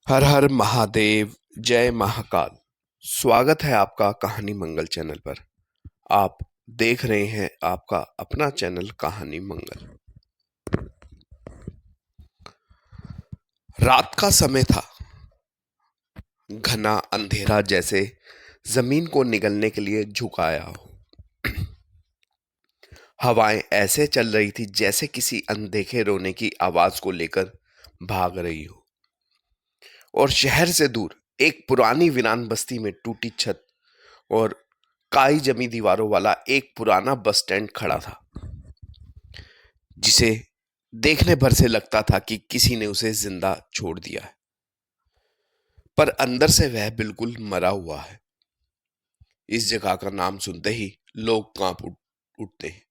हर हर महादेव, जय महाकाल। स्वागत है आपका कहानी मंगल चैनल पर। आप देख रहे हैं आपका अपना चैनल कहानी मंगल। रात का समय था। घना अंधेरा जैसे जमीन को निगलने के लिए झुकाया हो। हवाएं ऐसे चल रही थी जैसे किसी अनदेखे रोने की आवाज को लेकर भाग रही हो। और शहर से दूर एक पुरानी वीरान बस्ती में टूटी छत और काई जमी दीवारों वाला एक पुराना बस स्टैंड खड़ा था, जिसे देखने भर से लगता था कि किसी ने उसे जिंदा छोड़ दिया है, पर अंदर से वह बिल्कुल मरा हुआ है। इस जगह का नाम सुनते ही लोग उठते हैं,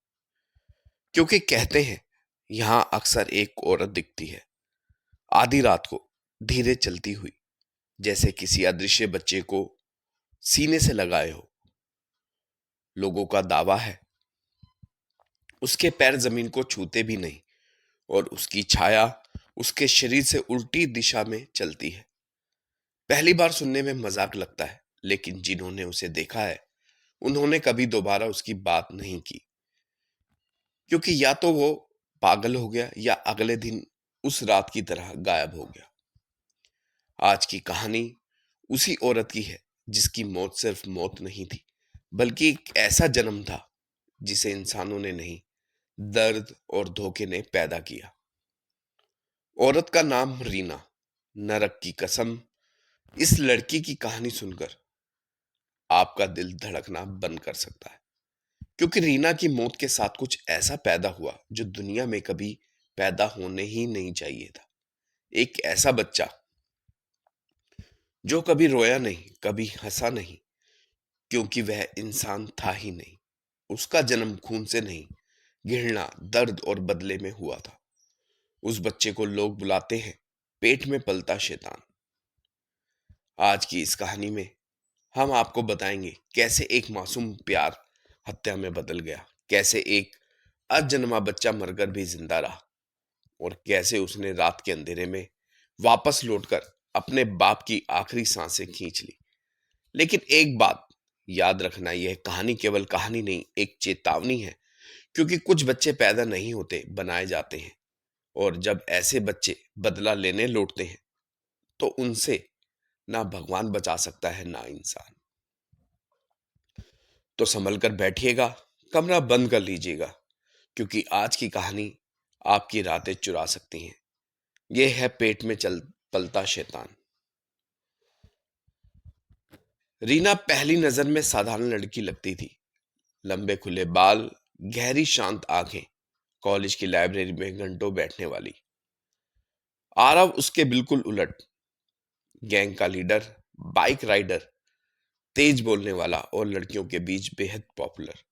क्योंकि कहते हैं यहां अक्सर एक औरत दिखती है, आधी रात को, धीरे चलती हुई, जैसे किसी अदृश्य बच्चे को सीने से लगाए हो। लोगों का दावा है उसके पैर जमीन को छूते भी नहीं और उसकी छाया उसके शरीर से उल्टी दिशा में चलती है। पहली बार सुनने में मजाक लगता है, लेकिन जिन्होंने उसे देखा है उन्होंने कभी दोबारा उसकी बात नहीं की, क्योंकि या तो वो पागल हो गया या अगले दिन उस रात की तरह गायब हो गया। आज की कहानी उसी औरत की है जिसकी मौत सिर्फ मौत नहीं थी, बल्कि एक ऐसा जन्म था जिसे इंसानों ने नहीं, दर्द और धोखे ने पैदा किया। औरत का नाम रीना। नरक की कसम, इस लड़की की कहानी सुनकर आपका दिल धड़कना बंद कर सकता है, क्योंकि रीना की मौत के साथ कुछ ऐसा पैदा हुआ जो दुनिया में कभी पैदा होने ही नहीं चाहिए था। एक ऐसा बच्चा जो कभी रोया नहीं, कभी हंसा नहीं, क्योंकि वह इंसान था ही नहीं। उसका जन्म खून से नहीं, घृणा, दर्द और बदले में हुआ था। उस बच्चे को लोग बुलाते हैं पेट में पलता शैतान। आज की इस कहानी में हम आपको बताएंगे कैसे एक मासूम प्यार हत्या में बदल गया, कैसे एक अजन्मा बच्चा मरकर भी जिंदा रहा, और कैसे उसने रात के अंधेरे में वापस लौटकर अपने बाप की आखिरी सांसें खींच ली। लेकिन एक बात याद रखना, यह कहानी केवल कहानी नहीं, एक चेतावनी है, क्योंकि कुछ बच्चे पैदा नहीं होते, बनाए जाते हैं। और जब ऐसे बच्चे बदला लेने लौटते हैं तो उनसे ना भगवान बचा सकता है ना इंसान। तो संभल कर बैठिएगा, कमरा बंद कर लीजिएगा, क्योंकि आज की कहानी आपकी रातें चुरा सकती हैं। यह है पेट में चल पलता शैतान। रीना पहली नजर में साधारण लड़की लगती थी। लंबे खुले बाल, गहरी शांत आंखें, कॉलेज की लाइब्रेरी में घंटों बैठने वाली। आरव उसके बिल्कुल उलट, गैंग का लीडर, बाइक राइडर, तेज बोलने वाला और लड़कियों के बीच बेहद पॉपुलर।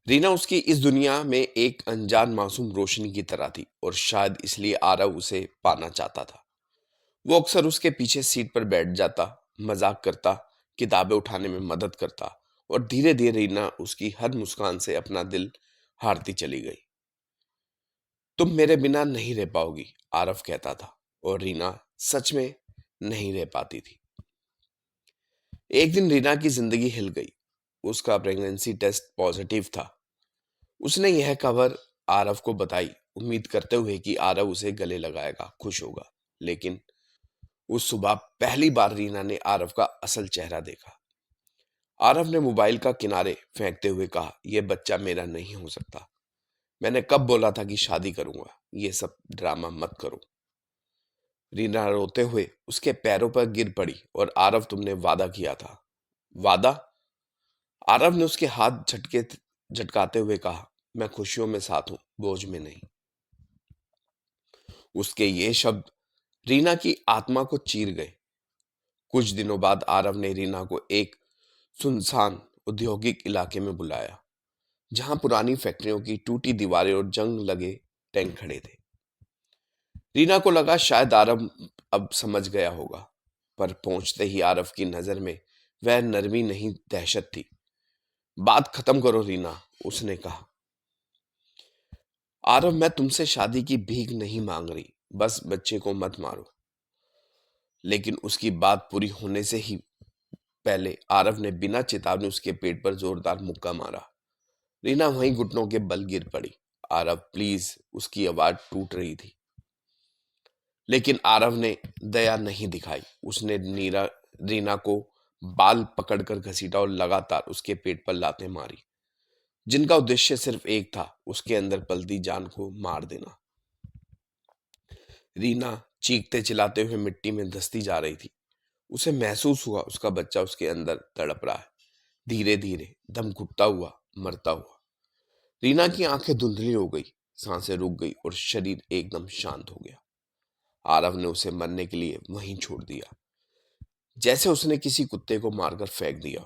रीना उसकी इस दुनिया में एक अनजान मासूम रोशनी की तरह थी, और शायद इसलिए आरव उसे पाना चाहता था। वो अक्सर उसके पीछे सीट पर बैठ जाता, मजाक करता, किताबें उठाने में मदद करता, और धीरे धीरे रीना उसकी हर मुस्कान से अपना दिल हारती चली गई। तुम मेरे बिना नहीं रह पाओगी, आरव कहता था, और रीना सच में नहीं रह पाती थी। एक दिन रीना की जिंदगी हिल गई। उसका प्रेगनेंसी टेस्ट पॉजिटिव था। उसने यह खबर आरव को बताई, उम्मीद करते हुए कि आरव उसे गले लगाएगा, खुश होगा। लेकिन उस सुबह पहली बार रीना ने आरव का असल चेहरा देखा। आरव ने मोबाइल का किनारे फेंकते हुए कहा, यह बच्चा मेरा नहीं हो सकता। मैंने कब बोला था कि शादी करूंगा? ये सब ड्रामा मत करो। रीना रोते हुए उसके पैरों पर गिर पड़ी, और आरव, तुमने वादा किया था। वादा? आरव ने उसके हाथ झटके झटकाते हुए कहा, मैं खुशियों में साथ हूं, बोझ में नहीं। उसके ये शब्द रीना की आत्मा को चीर गए। कुछ दिनों बाद आरव ने रीना को एक सुनसान औद्योगिक इलाके में बुलाया, जहां पुरानी फैक्ट्रियों की टूटी दीवारें और जंग लगे टैंक खड़े थे। रीना को लगा शायद आरव अब समझ गया होगा, पर पहुंचते ही आरव की नजर में वह नरमी नहीं, दहशत थी। बात खत्म करो रीना, उसने कहा। आरव, मैं तुमसे शादी की भीख नहीं मांग रही, बस बच्चे को मत मारो। लेकिन उसकी बात पूरी होने से ही पहले आरव ने बिना चेतावनी उसके पेट पर जोरदार मुक्का मारा। रीना वहीं घुटनों के बल गिर पड़ी। आरव प्लीज, उसकी आवाज टूट रही थी। लेकिन आरव ने दया नहीं दिखाई। उसने रीना को बाल पकड़कर घसीटा और लगातार उसके पेट पर लातें मारी, जिनका उद्देश्य सिर्फ एक था, उसके अंदर पलती जान को मार देना। रीना चीखते चिल्लाते हुए मिट्टी में धंसती जा रही थी। उसे महसूस हुआ उसका बच्चा उसके अंदर तड़प रहा है, धीरे धीरे दम घुटता हुआ, मरता हुआ। रीना की आंखें धुंधली हो गई, सांसें रुक गई और शरीर एकदम शांत हो गया। आरव ने उसे मरने के लिए वहीं छोड़ दिया, जैसे उसने किसी कुत्ते को मारकर फेंक दिया।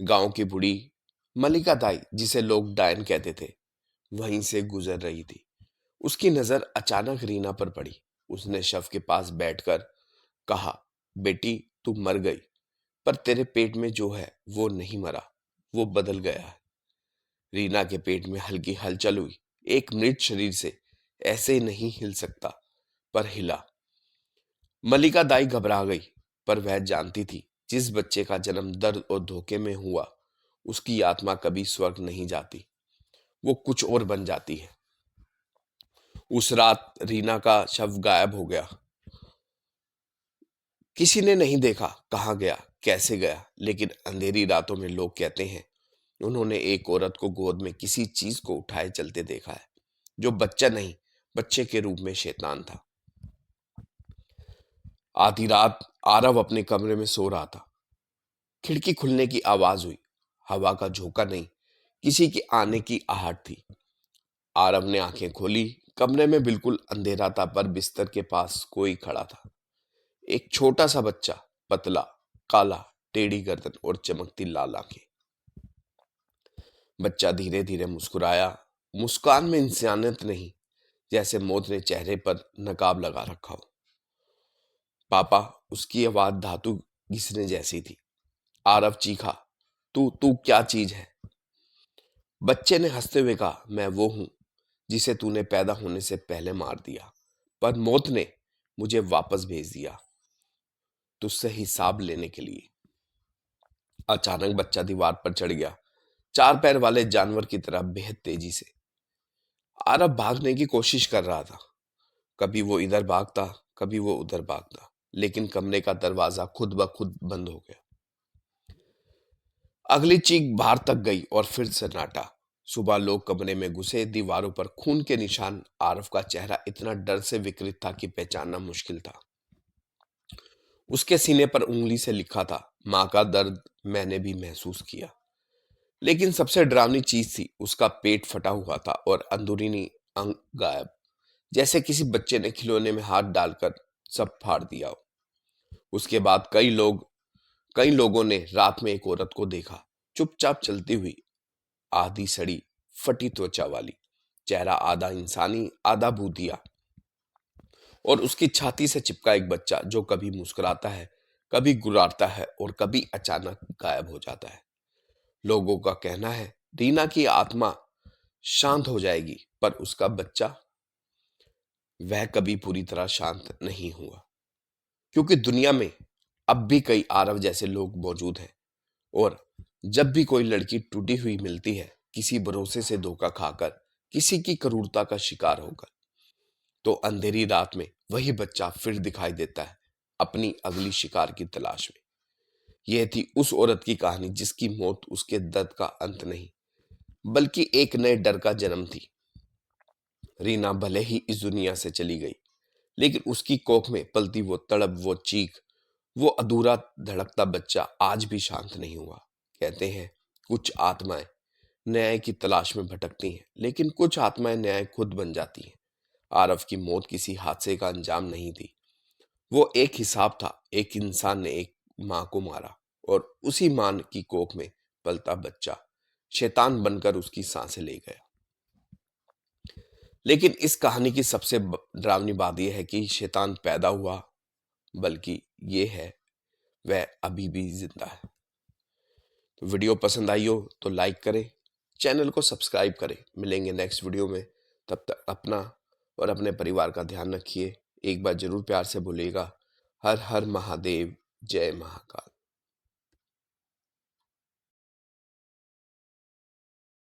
गांव की बूढ़ी मलिका दाई, जिसे लोग डायन कहते थे, वहीं से गुजर रही थी। उसकी नजर अचानक रीना पर पड़ी। उसने शव के पास बैठकर कहा, बेटी तू मर गई, पर तेरे पेट में जो है वो नहीं मरा, वो बदल गया है। रीना के पेट में हल्की हलचल हुई। एक मृत शरीर से ऐसे नहीं हिल सकता, पर हिला। मलिका दाई घबरा गई, पर वह जानती थी जिस बच्चे का जन्म दर्द और धोखे में हुआ, उसकी आत्मा कभी स्वर्ग नहीं जाती, वो कुछ और बन जाती है। उस रात रीना का शव गायब हो गया। किसी ने नहीं देखा कहाँ गया, कैसे गया, लेकिन अंधेरी रातों में लोग कहते हैं उन्होंने एक औरत को गोद में किसी चीज को उठाए चलते देखा है, जो बच्चा नहीं, बच्चे के रूप में शैतान था। आधी रात आरव अपने कमरे में सो रहा था। खिड़की खुलने की आवाज हुई। हवा का झोंका नहीं, किसी के आने की आहट थी। आरव ने आंखें खोली। कमरे में बिल्कुल अंधेरा था, पर बिस्तर के पास कोई खड़ा था। एक छोटा सा बच्चा, पतला, काला, टेढ़ी गर्दन और चमकती लाल आंखें। बच्चा धीरे धीरे मुस्कुराया। मुस्कान में इंसानियत नहीं, जैसे मौत ने चेहरे पर नकाब लगा रखा हो। पापा, उसकी आवाज धातु घिसने जैसी थी। आरव चीखा, तू तू क्या चीज है? बच्चे ने हंसते हुए कहा, मैं वो हूं जिसे तूने पैदा होने से पहले मार दिया, पर मौत ने मुझे वापस भेज दिया, तुझसे हिसाब लेने के लिए। अचानक बच्चा दीवार पर चढ़ गया, चार पैर वाले जानवर की तरह बेहद तेजी से। आरव भागने की कोशिश कर रहा था। कभी वो इधर भागता, कभी वो उधर भागता, लेकिन कमरे का दरवाजा खुद ब खुद बंद हो गया। अगली चीख बाहर तक गई और फिर सन्नाटा। सुबह लोग कमरे में घुसे। दीवारों पर खून के निशान। आरव का चेहरा इतना डर से विकृत था कि पहचानना मुश्किल था। उसके सीने पर उंगली से लिखा था, मां का दर्द मैंने भी महसूस किया। लेकिन सबसे डरावनी चीज थी, उसका पेट फटा हुआ था और अंदरूनी अंग गायब, जैसे किसी बच्चे ने खिलौने में हाथ डालकर सब फाड़ दिया हो। उसके बाद कई लोगों ने रात में एक औरत को देखा, चुपचाप चलती हुई, आधी सड़ी फटी त्वचा वाली, चेहरा आधा इंसानी आधा भूतिया, और उसकी छाती से चिपका एक बच्चा जो कभी मुस्कुराता है, कभी गुर्राता है और कभी अचानक गायब हो जाता है। लोगों का कहना है रीना की आत्मा शांत हो जाएगी, पर उसका बच्चा, वह कभी पूरी तरह शांत नहीं हुआ, क्योंकि दुनिया में अब भी कई आरव जैसे लोग मौजूद हैं। और जब भी कोई लड़की टूटी हुई मिलती है, किसी भरोसे से धोखा खाकर, किसी की क्रूरता का शिकार होकर, तो अंधेरी रात में वही बच्चा फिर दिखाई देता है, अपनी अगली शिकार की तलाश में। यह थी उस औरत की कहानी जिसकी मौत उसके दर्द का अंत नहीं, बल्कि एक नए डर का जन्म थी। रीना भले ही इस दुनिया से चली गई, लेकिन उसकी कोख में पलती वो तड़प, वो चीख, वो अधूरा धड़कता बच्चा आज भी शांत नहीं हुआ। कहते हैं कुछ आत्माएं न्याय की तलाश में भटकती हैं, लेकिन कुछ आत्माएं न्याय खुद बन जाती हैं। आरव की मौत किसी हादसे का अंजाम नहीं थी, वो एक हिसाब था। एक इंसान ने एक मां को मारा, और उसी मां की कोख में पलता बच्चा शैतान बनकर उसकी सांसें ले गया। लेकिन इस कहानी की सबसे डरावनी बात यह है कि शैतान पैदा हुआ, बल्कि ये है वह अभी भी जिंदा है। तो वीडियो पसंद आई हो तो लाइक करें, चैनल को सब्सक्राइब करें। मिलेंगे नेक्स्ट वीडियो में, तब तक अपना और अपने परिवार का ध्यान रखिए। एक बार ज़रूर प्यार से बोलिएगा, हर हर महादेव, जय महाकाल।